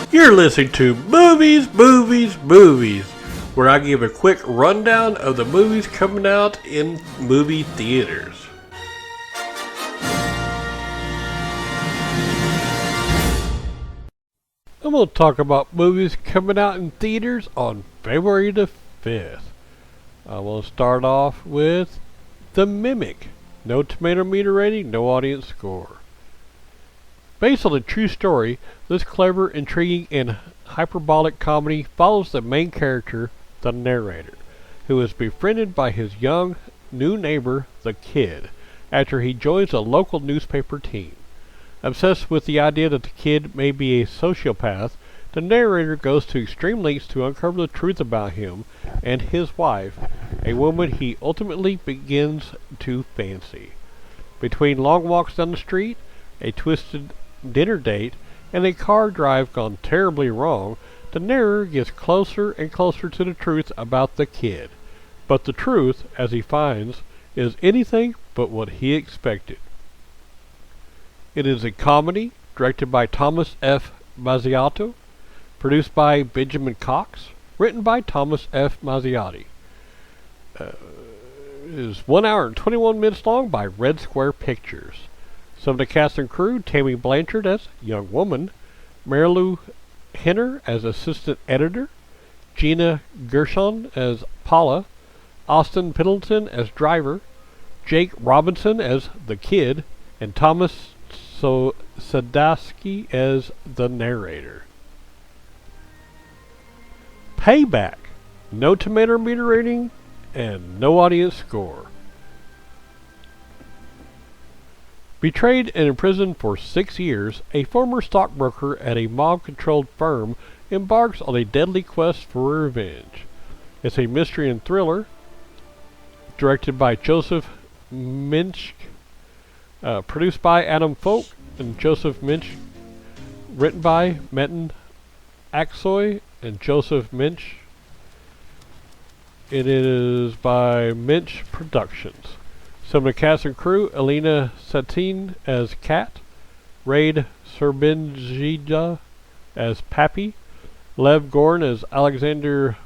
You're listening to Movies, Movies, Movies, where I give a quick rundown of the movies coming out in movie theaters. I'm going to talk about movies coming out in theaters on February the 5th. I will start off with The Mimic. No tomato meter rating, no audience score. Based on a true story, this clever, intriguing, and hyperbolic comedy follows the main character, the narrator, who is befriended by his young, new neighbor, the Kid, after he joins a local newspaper team. Obsessed with the idea that the Kid may be a sociopath, the narrator goes to extreme lengths to uncover the truth about him and his wife, a woman he ultimately begins to fancy. Between long walks down the street, a twisted dinner date, and a car drive gone terribly wrong, the narrator gets closer and closer to the truth about the Kid. But the truth, as he finds, is anything but what he expected. It is a comedy directed by Thomas F. Mazziotto, produced by Benjamin Cox, written by Thomas F. Mazziotti. It is 1 hour and 21 minutes long by Red Square Pictures. Some of the cast and crew: Tammy Blanchard as young woman, Marilu Henner as assistant editor, Gina Gershon as Paula, Austin Pendleton as driver, Jake Robinson as the Kid, and Thomas Sadowski as the narrator. Payback. No tomato meter rating and no audience score. Betrayed and imprisoned for 6 years, a former stockbroker at a mob-controlled firm embarks on a deadly quest for revenge. It's a mystery and thriller, directed by Joseph Minch, produced by Adam Folk and Joseph Minch, written by Metin Aksoy and Joseph Minch. It is by Minch Productions. Some of the cast and crew: Elena Satin as Kat, Raid Serbinjida as Pappy, Lev Gorn as Alexander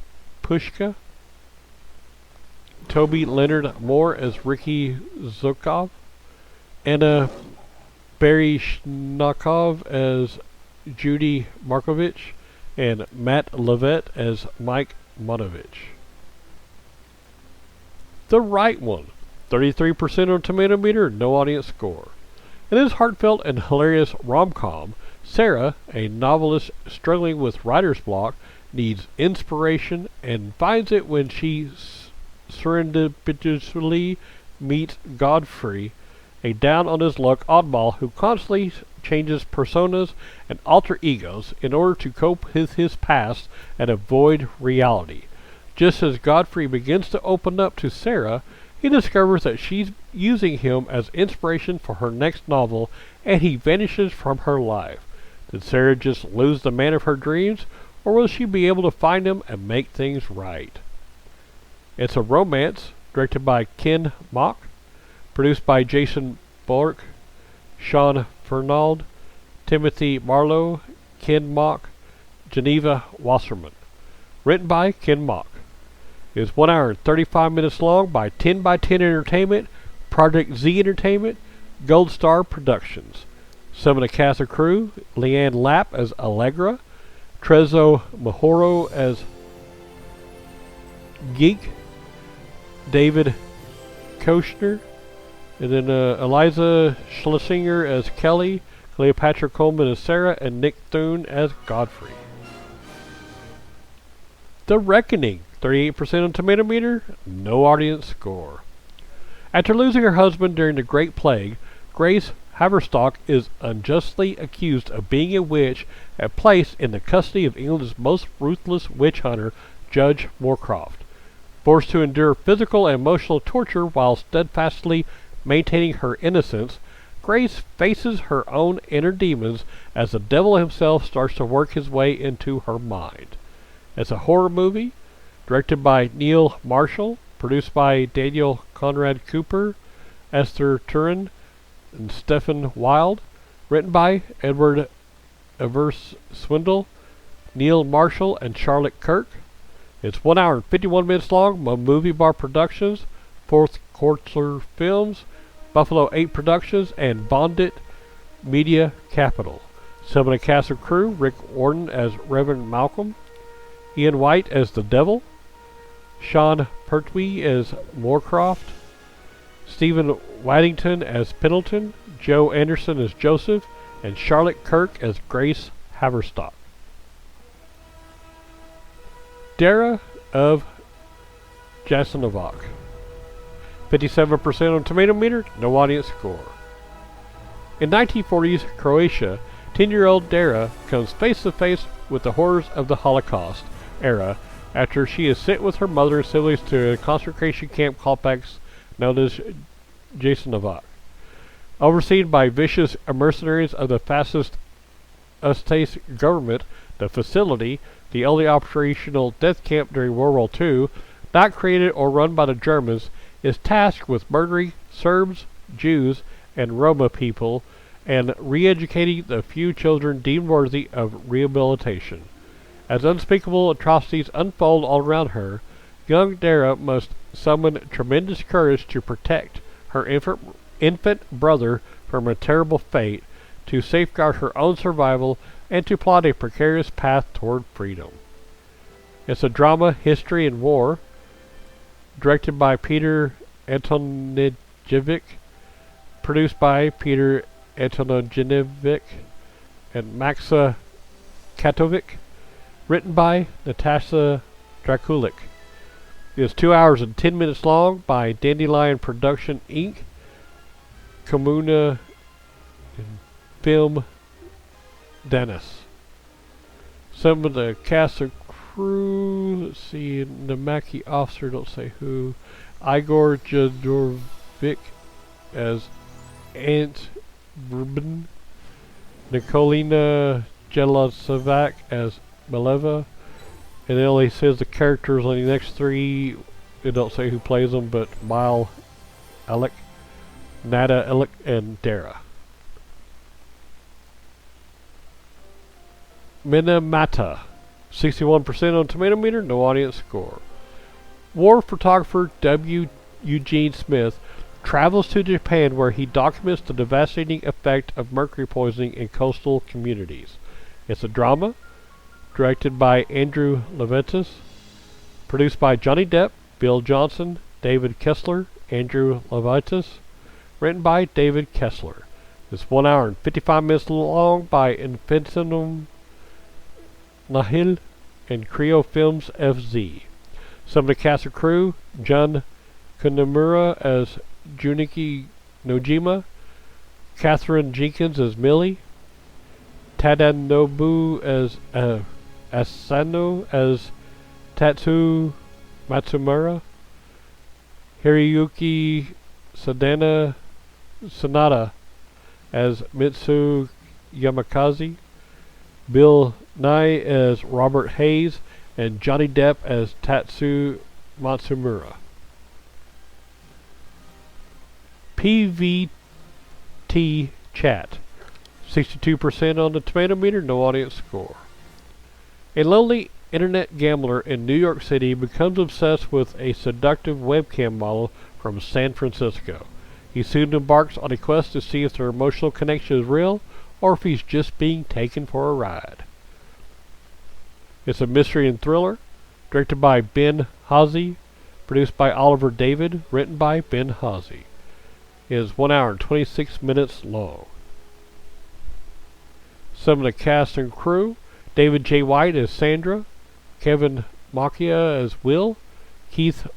Pushka, Toby Leonard Moore as Ricky Zukov, Anna Baryshnikov as Judy Markovich, and Matt Levitt as Mike Monovich. The Right One. 33% on tomato meter, no audience score. In this heartfelt and hilarious rom-com, Sarah, a novelist struggling with writer's block, needs inspiration and finds it when she serendipitously meets Godfrey, a down-on-his-luck oddball who constantly changes personas and alter egos in order to cope with his past and avoid reality. Just as Godfrey begins to open up to Sarah, he discovers that she's using him as inspiration for her next novel, and he vanishes from her life. Did Sarah just lose the man of her dreams, or will she be able to find him and make things right? It's a romance, directed by Ken Mock, produced by Jason Bork, Sean Fernald, Timothy Marlowe, Ken Mock, Geneva Wasserman. Written by Ken Mock. It is 1 hour and 35 minutes long by 10 by 10 Entertainment, Project Z Entertainment, Gold Star Productions. Some of the cast and crew: Leanne Lapp as Allegra, Trezzo Mahoro as Geek, David Koshner, and then Eliza Schlesinger as Kelly, Cleopatra Coleman as Sarah, and Nick Thune as Godfrey. The Reckoning. 38% on tomato meter, no audience score. After losing her husband during the Great Plague, Grace Haverstock is unjustly accused of being a witch and placed in the custody of England's most ruthless witch hunter, Judge Moorcroft. Forced to endure physical and emotional torture while steadfastly maintaining her innocence, Grace faces her own inner demons as the devil himself starts to work his way into her mind. It's a horror movie, directed by Neil Marshall, produced by Daniel Conrad Cooper, Esther Turin, and Stephen Wild, written by Edward Evers Swindle, Neil Marshall and Charlotte Kirk. It's 1 hour and 51 minutes long. Movie Bar Productions, Fourth Quarter Films, Buffalo 8 Productions, and Bondit Media Capital. Some of the cast and crew: Rick Warden as Reverend Malcolm, Ian White as the Devil, Sean Pertwee as Moorcroft, Stephen Waddington as Pendleton, Joe Anderson as Joseph, and Charlotte Kirk as Grace Haverstock. Dara of Jasenovac. 57% on Tomato Meter, no audience score. In 1940s Croatia, 10-year-old Dara comes face to face with the horrors of the Holocaust era after she is sent with her mother and siblings to a concentration camp complex known as Jasenovac. Overseen by vicious mercenaries of the fascist Ustase government, the facility, the only operational death camp during World War II, not created or run by the Germans, is tasked with murdering Serbs, Jews, and Roma people and re-educating the few children deemed worthy of rehabilitation. As unspeakable atrocities unfold all around her, young Dara must summon tremendous courage to protect her infant brother from a terrible fate, to safeguard her own survival, and to plot a precarious path toward freedom. It's a drama, history, and war, directed by Peter Antonijevic, produced by Peter Antonijevic and Maxa Katovic, written by Natasha Drakulik. It is 2 hours and 10 minutes long, by Dandelion Production Inc., Komuna Film Dennis. Some of the cast and crew, let's see, Namaki officer, don't say who, Igor Jadorovic as Aunt Verbin, Nikolina Jelasovac as Mileva, and it only says the characters on the next three. It don't say who plays them, but Mile Alec, Nada Alec, and Dara. Minamata, 61% on Tomato Meter, no audience score. War photographer W. Eugene Smith travels to Japan, where he documents the devastating effect of mercury poisoning in coastal communities. It's a drama, directed by Andrew Leventis, produced by Johnny Depp, Bill Johnson, David Kessler, Andrew Leventis, written by David Kessler. It's 1 hour and 55 minutes long, by Infinitum Nahil and Creo Films FZ. Some of the cast and crew: Jun Kunimura as Junichi Nojima, Catherine Jenkins as Millie, Tadanobu as Asano as Tatsu Matsumura, Hiroyuki Sanada as Mitsu Yamakaze, Bill Nye as Robert Hayes, and Johnny Depp as Tatsu Matsumura. PVT Chat, 62% on the Tomato Meter, no audience score. A lonely internet gambler in New York City becomes obsessed with a seductive webcam model from San Francisco. He soon embarks on a quest to see if their emotional connection is real, or if he's just being taken for a ride. It's a mystery and thriller, directed by Ben Hazy, produced by Oliver David, written by Ben Hazy. It is 1 hour and 26 minutes long. Some of the cast and crew: David J. White as Sandra, Kevin Macchia as Will, Keith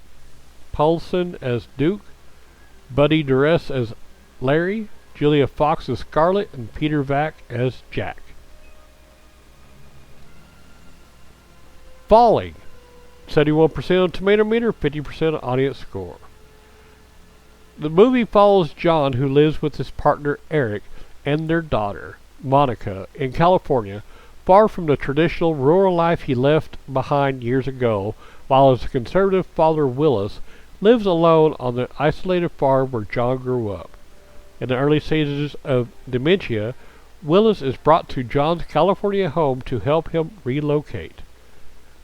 Paulson as Duke, Buddy Duress as Larry, Julia Fox as Scarlett, and Peter Vack as Jack. Falling, 71% on Tomato Meter, 50% audience score. The movie follows John, who lives with his partner Eric and their daughter, Monica, in California, far from the traditional rural life he left behind years ago, while his conservative father Willis lives alone on the isolated farm where John grew up. In the early stages of dementia, Willis is brought to John's California home to help him relocate.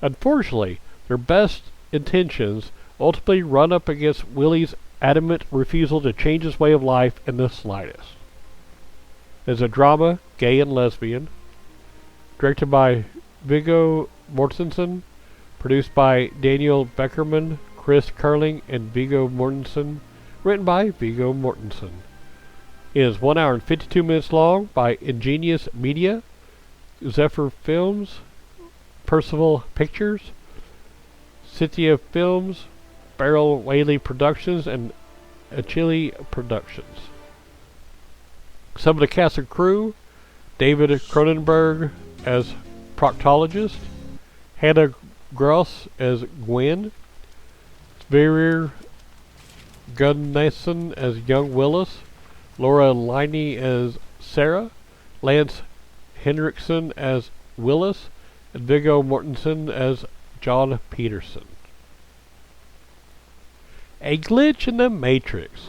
Unfortunately, their best intentions ultimately run up against Willie's adamant refusal to change his way of life in the slightest. It's a drama, gay and lesbian, directed by Viggo Mortensen, produced by Daniel Beckerman, Chris Curling, and Viggo Mortensen, written by Viggo Mortensen. It is 1 hour and 52 minutes long, by Ingenious Media, Zephyr Films, Percival Pictures, Cynthia Films, Beryl Whaley Productions, and Achille Productions. Some of the cast and crew: David Cronenberg as proctologist, Hannah Gross as Gwen, Sverrir Gunnarsson as young Willis, Laura Linney as Sarah, Lance Henriksen as Willis, and Viggo Mortensen as John Peterson. A Glitch in the Matrix.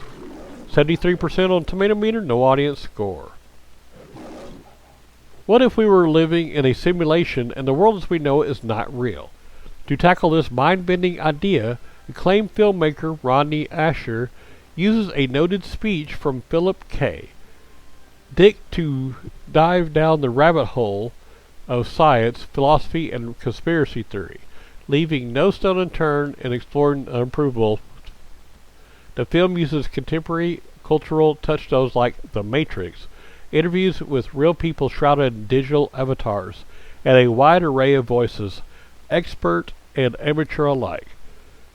73% on Tomato Meter, no audience score. What if we were living in a simulation and the world as we know it is not real? To tackle this mind-bending idea, acclaimed filmmaker Rodney Asher uses a noted speech from Philip K. Dick to dive down the rabbit hole of science, philosophy, and conspiracy theory, leaving no stone unturned in exploring the unprovable. The film uses contemporary cultural touchstones like The Matrix, interviews with real people shrouded in digital avatars, and a wide array of voices, expert and amateur alike.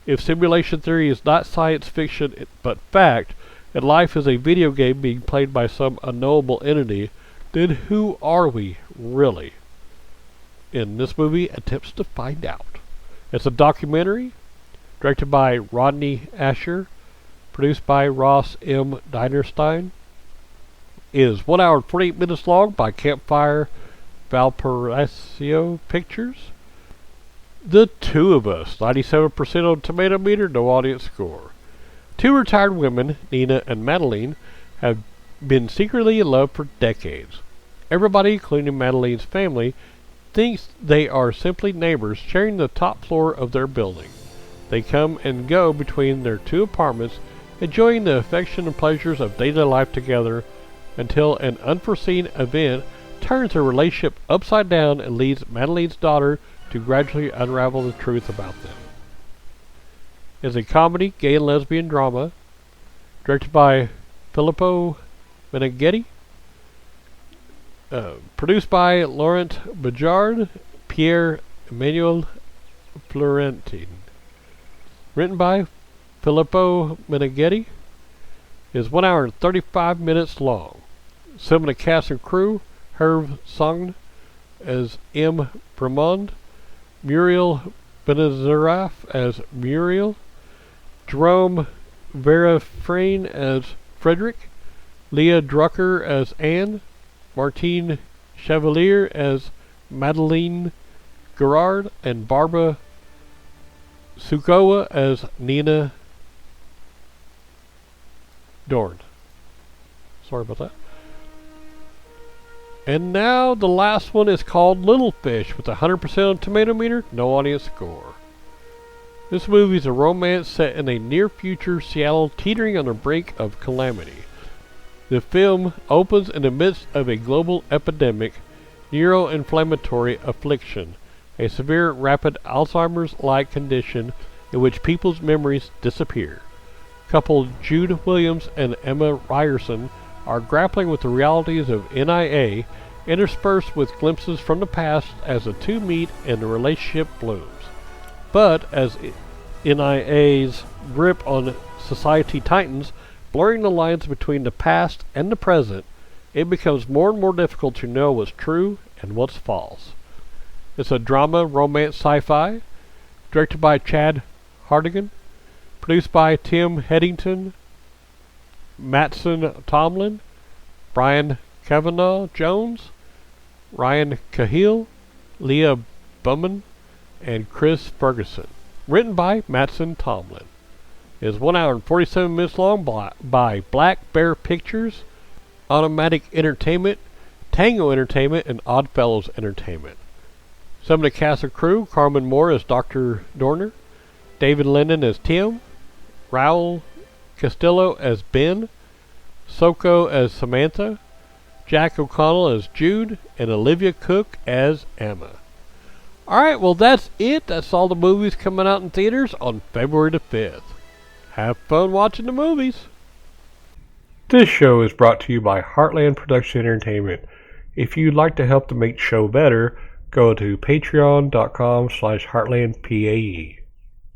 If simulation theory is not science fiction but fact, and life is a video game being played by some unknowable entity, then who are we, really? In this movie attempts to find out. It's a documentary, directed by Rodney Asher, produced by Ross M. Dinerstein. It is 1 hour and 48 minutes long, by Campfire Valparaiso Pictures. The Two of Us, 97% on Tomato Meter, no audience score. Two retired women, Nina and Madeline, have been secretly in love for decades. Everybody, including Madeline's family, thinks they are simply neighbors sharing the top floor of their building. They come and go between their two apartments, enjoying the affection and pleasures of daily life together, until an unforeseen event turns their relationship upside down and leads Madeline's daughter to gradually unravel the truth about them. It's a comedy, gay and lesbian drama, directed by Filippo Meneghetti, produced by Laurent Bajard, Pierre Emmanuel Florentin, written by Filippo Meneghetti, is 1 hour and 35 minutes long. Some of the cast and crew: Herve Song as M. Bremond, Muriel Benazaraf as Muriel, Jerome Verafrain as Frederick, Leah Drucker as Anne, Martine Chevalier as Madeleine Gerard, and Barbara Sukowa as Nina Dorn. Sorry about that. And now the last one is called Little Fish, with 100% on Tomato Meter, no audience score. This movie is a romance set in a near-future Seattle teetering on the brink of calamity. The film opens in the midst of a global epidemic, neuroinflammatory affliction, a severe rapid Alzheimer's-like condition in which people's memories disappear. Couple Jude Williams and Emma Ryerson are grappling with the realities of NIA, interspersed with glimpses from the past as the two meet and the relationship blooms. But as NIA's grip on society tightens, blurring the lines between the past and the present, it becomes more and more difficult to know what's true and what's false. It's a drama, romance, sci-fi, directed by Chad Hartigan, produced by Tim Headington, Matson Tomlin, Brian Kavanaugh Jones, Ryan Cahill, Leah Bowman, and Chris Ferguson. Written by Matson Tomlin. It is 1 hour and 47 minutes long, by Black Bear Pictures, Automatic Entertainment, Tango Entertainment, and Oddfellows Entertainment. Some of the cast and crew: Carmen Moore as Dr. Dorner, David Linden as Tim, Raul Castillo as Ben, Soko as Samantha, Jack O'Connell as Jude, and Olivia Cook as Emma. Alright, well that's it. That's all the movies coming out in theaters on February the 5th. Have fun watching the movies. This show is brought to you by Heartland Production Entertainment. If you'd like to help to make the show better, go to patreon.com/heartlandpae.